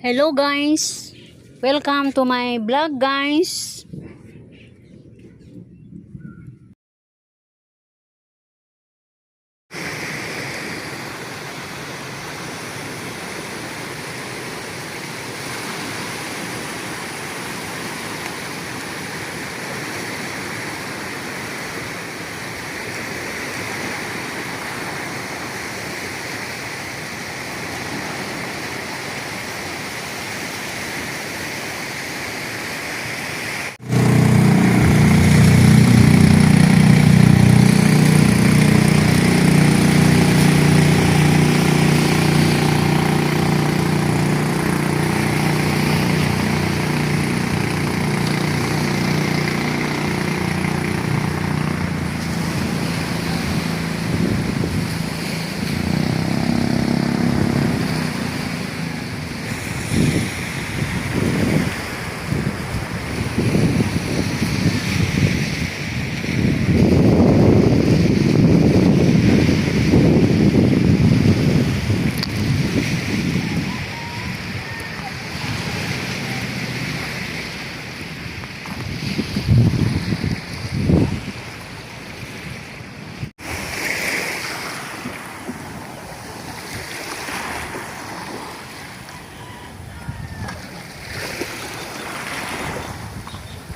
Hello guys, welcome to my vlog guys.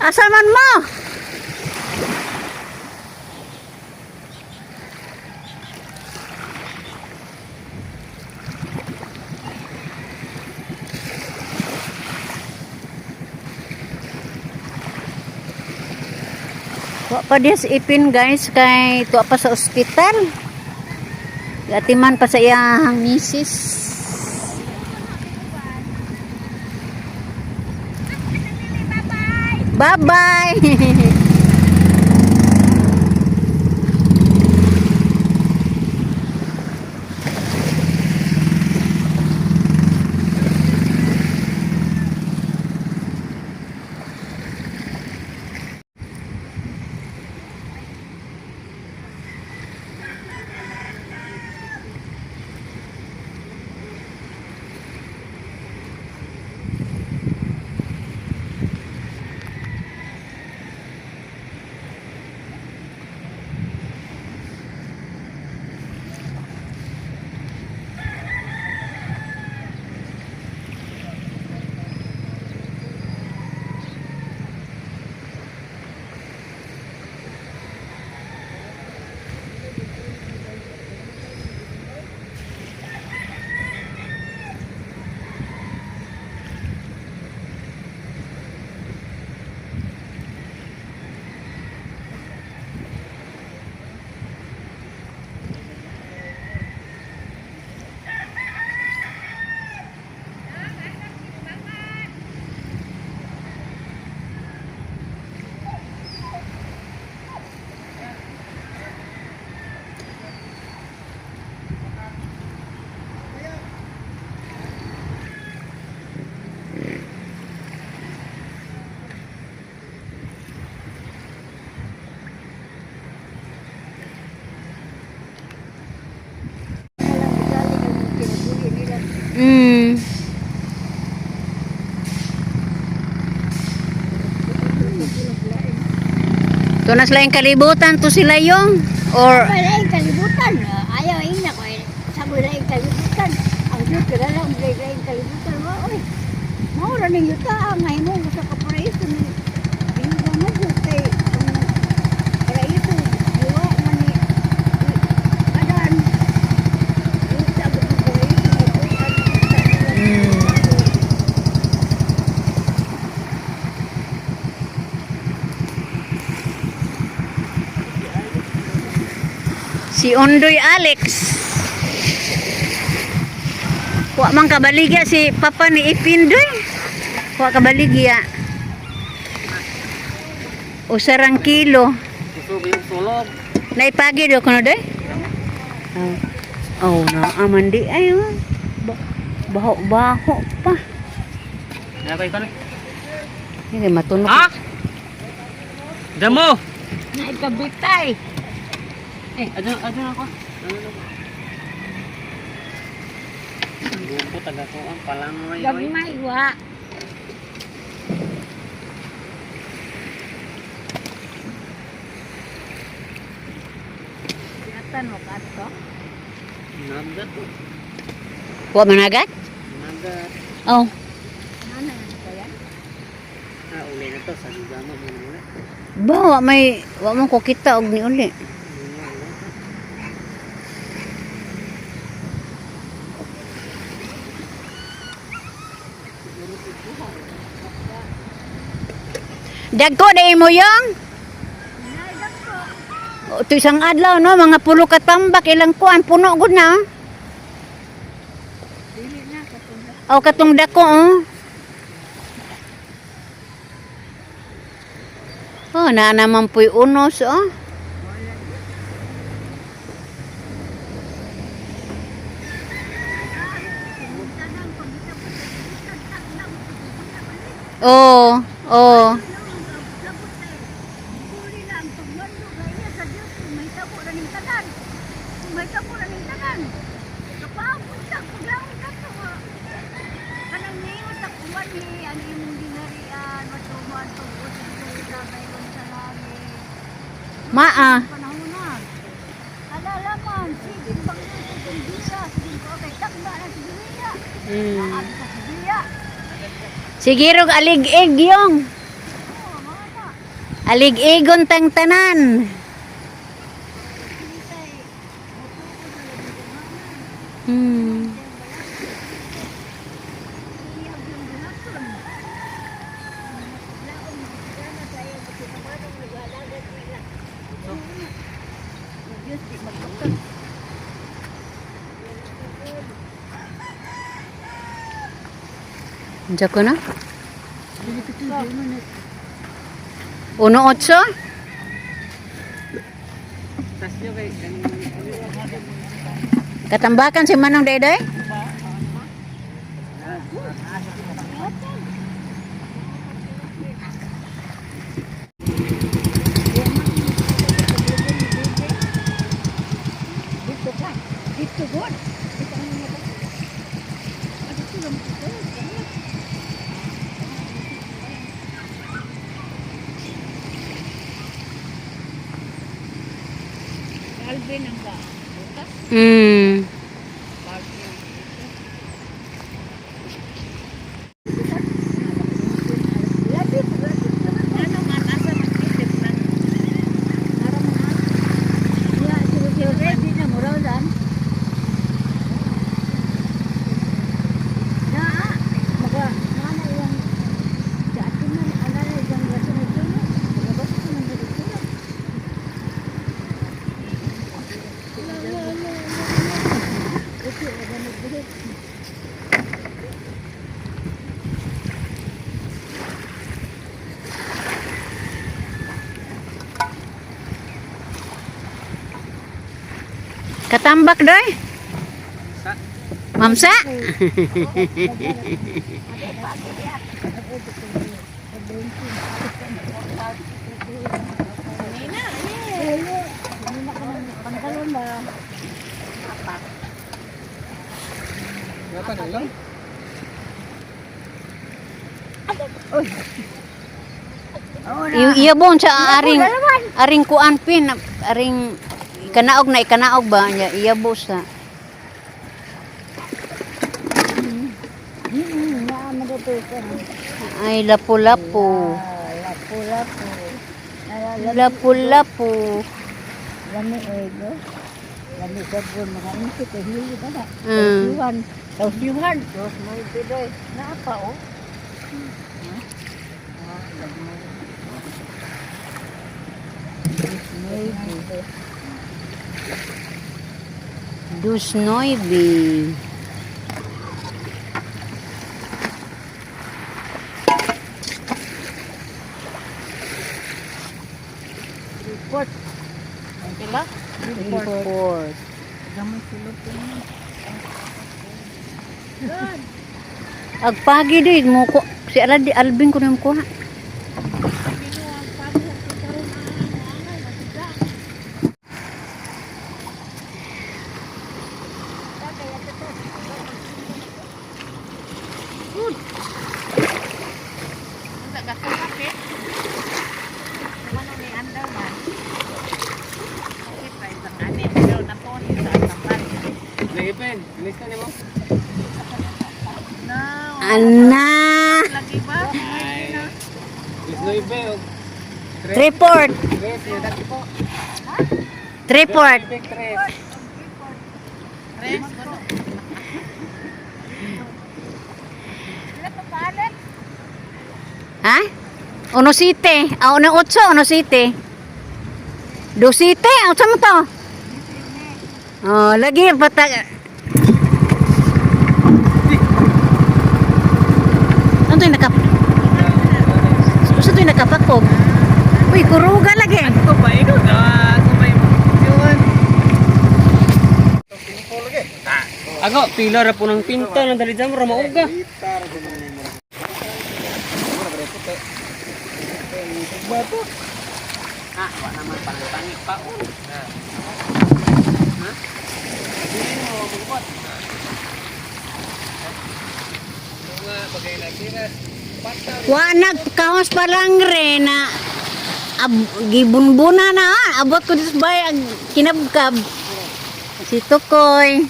Asan man mo? Tuwa pa dia sa ipin guys, kay tuwa pa sa ospital. Gatiman pa sa iyang misis. Bye-bye. To na sila yung kalibutan to sila yung or Wala yung kalibutan. Ayaw ina ko. Sabi na yung kalibutan. Ang Diyos ka lang, wala yung kalibutan. Oy, maura ng yuta. Ngayon mo sa kaparaiso. Hindi ba mo Diyos kay paraiso. Diwa man ni Adan. Yung sabi ng paraiso. si Ondoy Alex. Wa man kabaligya si papa ni Ipindoy. Wa kabaligya. Usarang kilo. Naipagi do kuno doy? Oh, na amandi ay baho pa. Nakay ka na. Hindi matunog. Ha? Damo. Naikabitay. Adun ako. Buko taga ko ang palang may oy. Gagmay wa. Tinatan mo ka to? Nagat to. Wa managat? Nagat. Oh. Ano yan ko yan? Uli na to sa gama mo na. Ba, wa man ko kita og ni uli. Dagko dai mo yung? O, ito isang adlaw no, mga pulo ka tambak ilang kuan puno gud na. Dili na katong O katong dako oh. Oh, na naman po'y unos oh. Oh, oh. Maa. Alalaman, sige, pagluto ng bisa, sige ko, kay takba na si Biya. Mm. Aan sa si Biya. Sige rog alig-ig yung. Oo, mga na. Alig-igon tang tanan. Sige kay, matuto na lang yung mga. Hmm. Iyag yung buhaton. Laon, magkana tayo, kasi kamanong nag-alagat nila. Diyos, di magpapag. Diyan ko na. Dili ko tuloy mo na. 1-8. Tasyo kay Katambakan si Manong Dayday. Dito ka. Dito god. Dito ang mga ba? Dito lang dito. Alvin ang ba? Bukas? Hmm. Lapit, lapit. Ano man, asa magtitip lang. Para mo na. Ya, siyo ready na mo raw dan. Na, maga, mana yang jatuh na ana na yang rasa na tulo. Labas ko na dito. Ito, ada na dito. Katambak doy. sa Mamsa. Gata na lang. Iyabon sa aring kuan pin, aring ikanaog ba nya iyabo sa. Ay lapu-lapu. Lapu-lapu. Lapu-lapu. Lami ego. Lami sabon mga inti ko hili ba na. Mm. Tausiwan. Tausiwan. Dos may pidoy. Naapa oh. Dus 9. Report. Okay ba? Report. Gamay sulod ko naman. Agpagi din mo ko si Alvin ko nang kuha. good. Ang gasto kapit. Ano ni andar man. Kapit pa isang anin. Pero napon sa tampan. Lagipin, bilis ka mo. No. Ana. Lagi ba? Ay. Bilis no ibe. Report. Tres, yung dati po. Report. Big tres. Tres. Sila pa palit. Ha? 1-7. Ah, 1-8, 1-7. 2-7, ano mo to? Oh, lagi bata. Ano to yung Gusto to yung nakapakog. Uy, kuruga lagi. Ito ba? Ikaw na. Ako ba yung yun? Ako, pila ra po ng pinta. Nandali dyan mo, ramauga. Ah, wala naman pangit pa. Ha? Hindi mo, magbot. Mga bagay na sira. Wanag kawas pa lang rin na gibunbuna na. Abot ko dito ba kinabkab. Si Tukoy.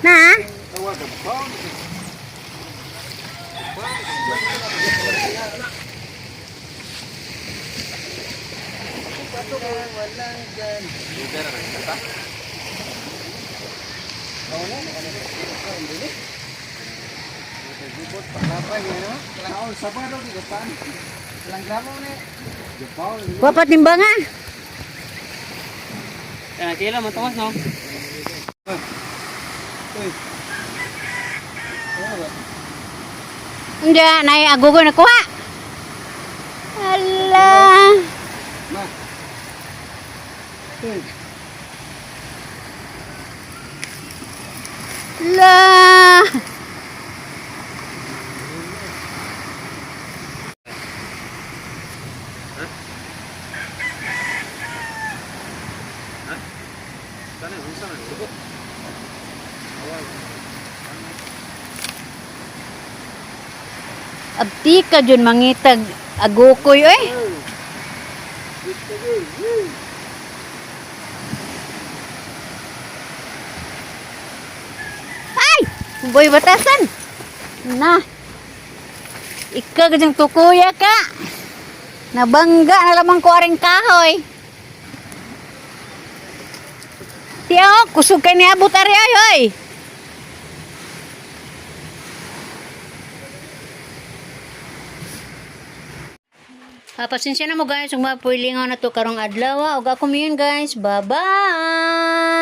Na? Wapat timbangan. Kailan mo tawas, no? Hindi, nai agogo na kuha. Ala. La. Abti ka dyan mangitag agokoy eh. Ay! Boy batasan. Na. Ika ka dyan tukuya ka. Nabangga na lamang ko aring kahoy. Tiyo, kusog ka niya butari ay hoy. Pasensya na mo guys, kung mapuilingaw na to karong adlaw. Ug ako miyon guys. Bye-bye!